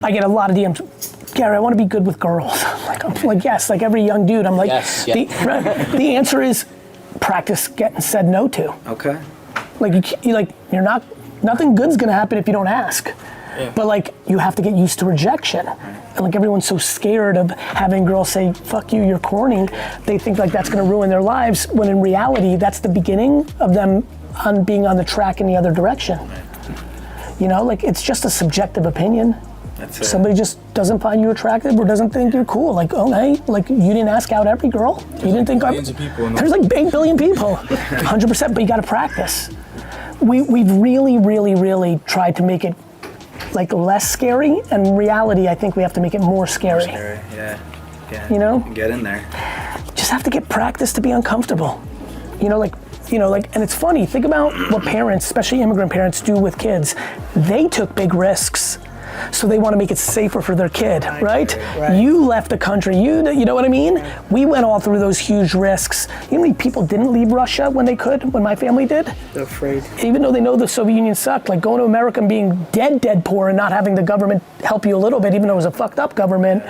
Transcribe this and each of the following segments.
I get a lot of DMs. Gary, I want to be good with girls. I'm like, yes, like every young dude. I'm like, yes, the answer is practice getting said no to. Okay. Like you're not, nothing good's gonna happen if you don't ask. Yeah. But like, you have to get used to rejection. And like everyone's so scared of having girls say, fuck you, you're corny. They think like that's gonna ruin their lives, when in reality, that's the beginning of them being on the track in the other direction. You know, like it's just a subjective opinion. Somebody just doesn't find you attractive or doesn't think you're cool. Like, okay, like you didn't ask out every girl. You didn't think millions of people. There's like 8 billion people, 100%, but you gotta practice. We've really tried to make it like less scary, and in reality, I think we have to make it more scary. Yeah. You know? Get in there. Just have to get practice to be uncomfortable. You know, and it's funny, think about what parents, especially immigrant parents, do with kids. They took big risks, so they want to make it safer for their kid, right? You left the country, you know what I mean? We went all through those huge risks. You know how many people didn't leave Russia when they could, when my family did? They're afraid. Even though they know the Soviet Union sucked, like going to America and being dead poor and not having the government help you a little bit, even though it was a fucked up government,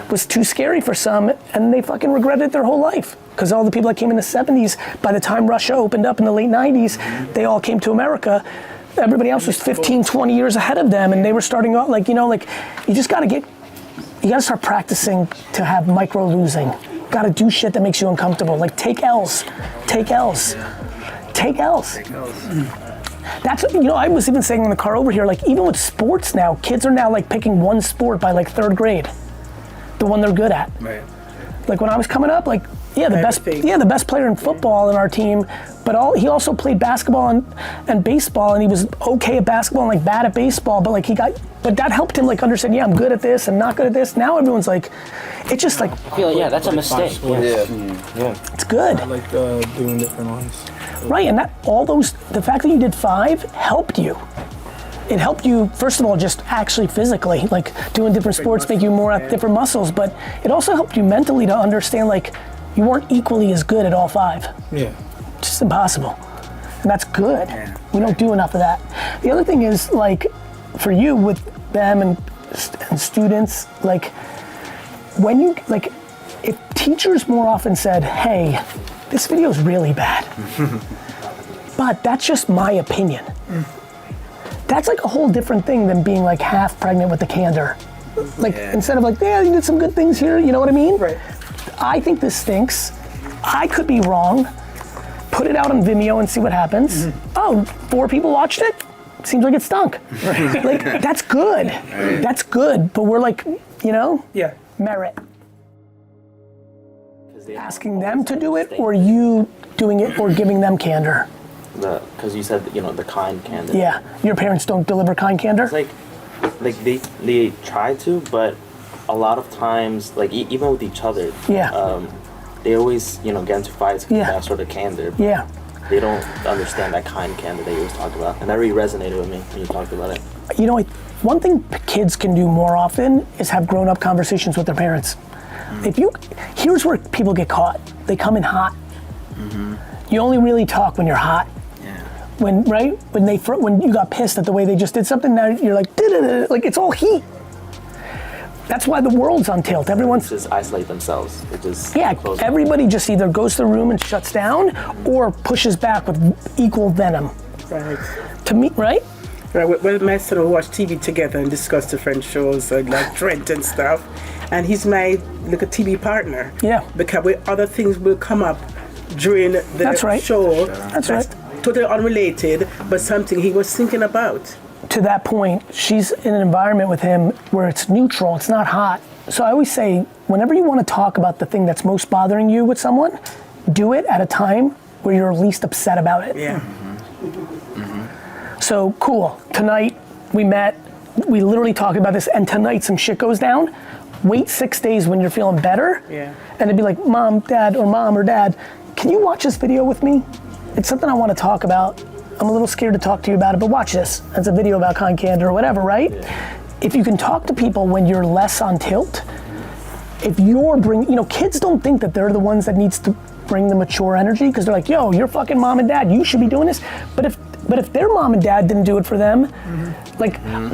was too scary for some, and they fucking regretted it their whole life. Because all the people that came in the 70s, by the time Russia opened up in the late 90s, they all came to America. Everybody else was 15, 20 years ahead of them, and they were starting out, like, you know, like, you just gotta start practicing to have micro losing. You gotta do shit that makes you uncomfortable. Like, take L's. That's, you know, I was even saying in the car over here, like, even with sports now, kids are now, like, picking one sport by, like, 3rd grade. The one they're good at. Right. Like, when I was coming up, like, the best player in football in our team, but he also played basketball and baseball, and he was okay at basketball and like bad at baseball, but like but that helped him like understand, yeah, I'm good at this and not good at this. Now everyone's like, it's just like, I feel like, that's a mistake. Yeah. It's good. I like doing different ones. Right, and the fact that you did 5 helped you. It helped you, first of all, just actually physically, like doing different sports make you more at different muscles, but it also helped you mentally to understand like you weren't equally as good at all 5. Yeah. It's just impossible. And that's good. Yeah. We don't do enough of that. The other thing is like, for you with them and students, like when you, like if teachers more often said, hey, this video is really bad, but that's just my opinion. That's like a whole different thing than being like half pregnant with the candor. Like instead of like, yeah, you did some good things here, you know what I mean? Right. I think this stinks. I could be wrong. Put it out on Vimeo and see what happens. Oh, 4 people watched it? Seems like it stunk. Like, that's good. That's good, but we're like, you know? Yeah. Merit. Asking them to do it, or you doing it, or giving them candor? Because you said, you know, the kind candor. Yeah, your parents don't deliver kind candor? It's like they try to, but a lot of times, like even with each other, they always, you know, get into fights with that sort of candor. Yeah. They don't understand that kind candor that you always talk about, and that really resonated with me when you talked about it. You know, one thing kids can do more often is have grown-up conversations with their parents. Here's where people get caught. They come in hot. You only really talk when you're hot. When you got pissed at the way they just did something, now you're like, like it's all heat. That's why the world's on tilt. Everyone's just isolate themselves. It just everybody just either goes to the room and shuts down, or pushes back with equal venom. Right. To me, right? Right. Well, my son will watch TV together and discuss different shows like Trent and stuff, and he's my like a TV partner. Yeah. Because other things will come up during the show. That's right. Totally unrelated, but something he was thinking about. To that point, she's in an environment with him where it's neutral, it's not hot. So I always say, whenever you want to talk about the thing that's most bothering you with someone, do it at a time where you're least upset about it. Yeah. So cool, tonight we met, we literally talked about this, and tonight some shit goes down. Wait 6 days when you're feeling better, and it'd be like, mom, dad, can you watch this video with me? It's something I want to talk about. I'm a little scared to talk to you about it, but watch this. It's a video about kind candor or whatever, right? If you can talk to people when you're less on tilt, if you're kids don't think that they're the ones that needs to bring the mature energy, because they're like, yo, you're fucking mom and dad, you should be doing this. But if But if their mom and dad didn't do it for them,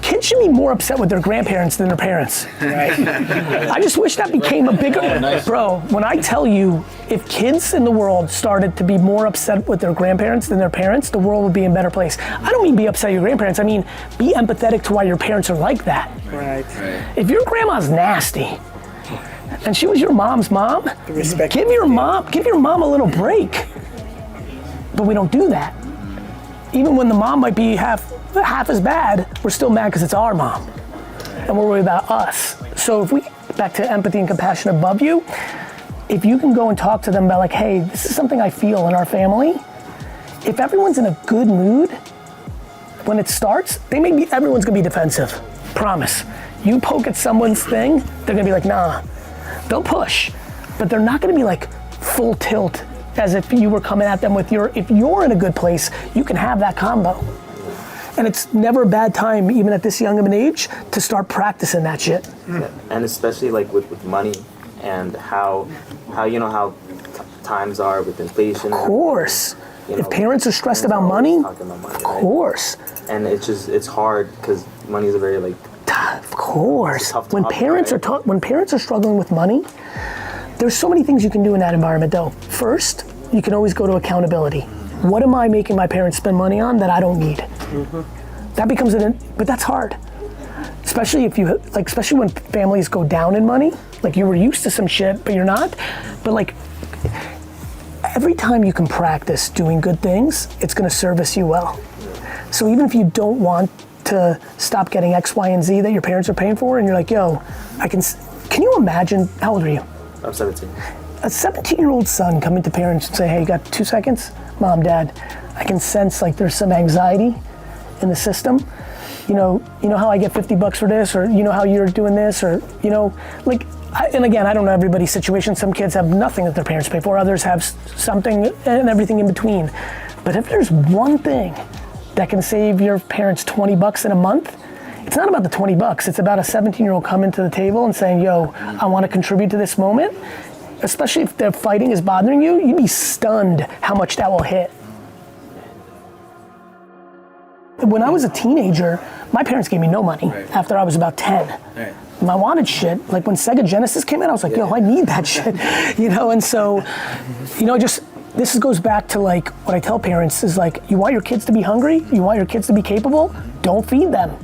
kids should be more upset with their grandparents than their parents. Right. I just wish that became a bigger, bro, when I tell you, if kids in the world started to be more upset with their grandparents than their parents, the world would be in a better place. I don't mean be upset at your grandparents, I mean be empathetic to why your parents are like that. Right. If your grandma's nasty, and she was your mom's mom, give your mom a little break. But we don't do that. Even when the mom might be half as bad, we're still mad because it's our mom. And we're worried about us. So if we, back to empathy and compassion above you, if you can go and talk to them about like, hey, this is something I feel in our family. If everyone's in a good mood, when it starts, everyone's gonna be defensive, promise. You poke at someone's thing, they're gonna be like, nah. They'll push, but they're not gonna be like full tilt as if you were coming at them with if you're in a good place, you can have that combo. And it's never a bad time, even at this young of an age, to start practicing that shit. Yeah. And especially like with money and how times are with inflation. Of course. If parents are stressed about money, of course. Right? And it's hard because money is a very like. Of course. When parents are struggling with money, there's so many things you can do in that environment though. First, you can always go to accountability. What am I making my parents spend money on that I don't need? That becomes but that's hard. Especially especially when families go down in money, like you were used to some shit, but you're not. But like, every time you can practice doing good things, it's gonna service you well. So even if you don't want to stop getting X, Y, and Z that your parents are paying for, and you're like, yo, can you imagine, how old are you? I'm 17. A 17-year-old son coming to parents and say, hey, you got 2 seconds? Mom, Dad, I can sense like there's some anxiety in the system. You know how I get $50 for this, or you know how you're doing this, or and again, I don't know everybody's situation. Some kids have nothing that their parents pay for, others have something and everything in between. But if there's one thing that can save your parents $20 in a month, it's not about the $20, it's about a 17-year-old coming to the table and saying, yo, I wanna contribute to this moment. Especially if their fighting is bothering you, you'd be stunned how much that will hit. When I was a teenager, my parents gave me no money after I was about 10. And I wanted shit, like when Sega Genesis came in, I was like, yo, I need that shit, and so, this goes back to like what I tell parents is like, you want your kids to be hungry, you want your kids to be capable, don't feed them.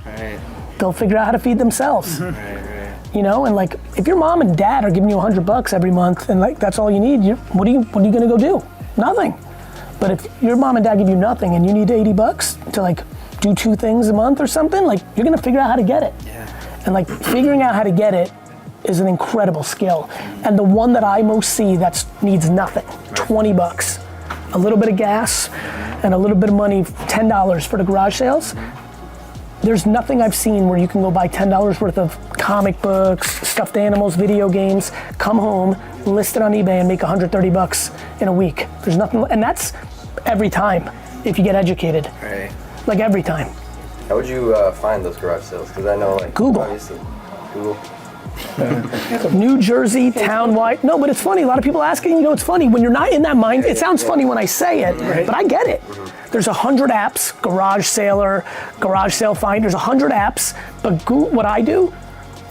They'll figure out how to feed themselves. And like, if your mom and dad are giving you $100 every month and like that's all you need, what are you gonna go do? Nothing. But if your mom and dad give you nothing and you need $80 to like do 2 things a month or something, like you're gonna figure out how to get it. And like figuring out how to get it is an incredible skill. And the one that I most see that needs nothing, $20, a little bit of gas and a little bit of money, $10 for the garage sales. There's nothing I've seen where you can go buy $10 worth of comic books, stuffed animals, video games, come home, list it on eBay and make $130 in a week. There's nothing, and that's every time if you get educated. Like every time. How would you find those garage sales? Because I know like Google. Google. New Jersey, town-wide. No, but it's funny. A lot of people asking, it's funny when you're not in that mind. It sounds funny when I say it, but I get it. There's 100 apps, Garage Sailor, Garage Sale Find. There's 100 apps, but what I do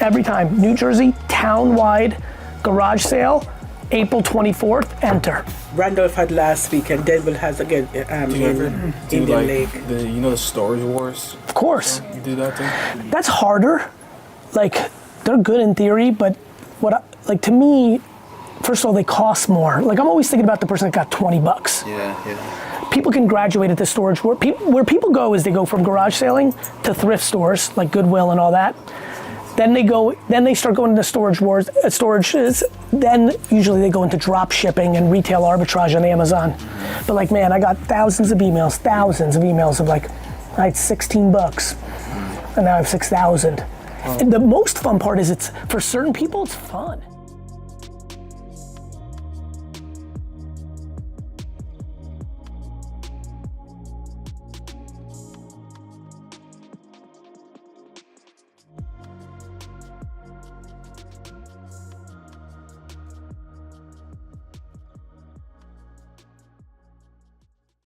every time, New Jersey, town-wide, garage sale, April 24th, enter. Randolph had last week, and Denver has again in Indian Lake. The Storage Wars? Of course. You do that thing? That's harder. Like, they're good in theory, but to me, first of all, they cost more. Like, I'm always thinking about the person that got $20. Yeah. People can graduate at the storage. Where people go is they go from garage sailing to thrift stores, like Goodwill and all that. Then they start going into storages. Then usually they go into drop shipping and retail arbitrage on Amazon. But like, man, I got thousands of emails of like, I had $16 and now I have 6,000. And the most fun part is for certain people, it's fun.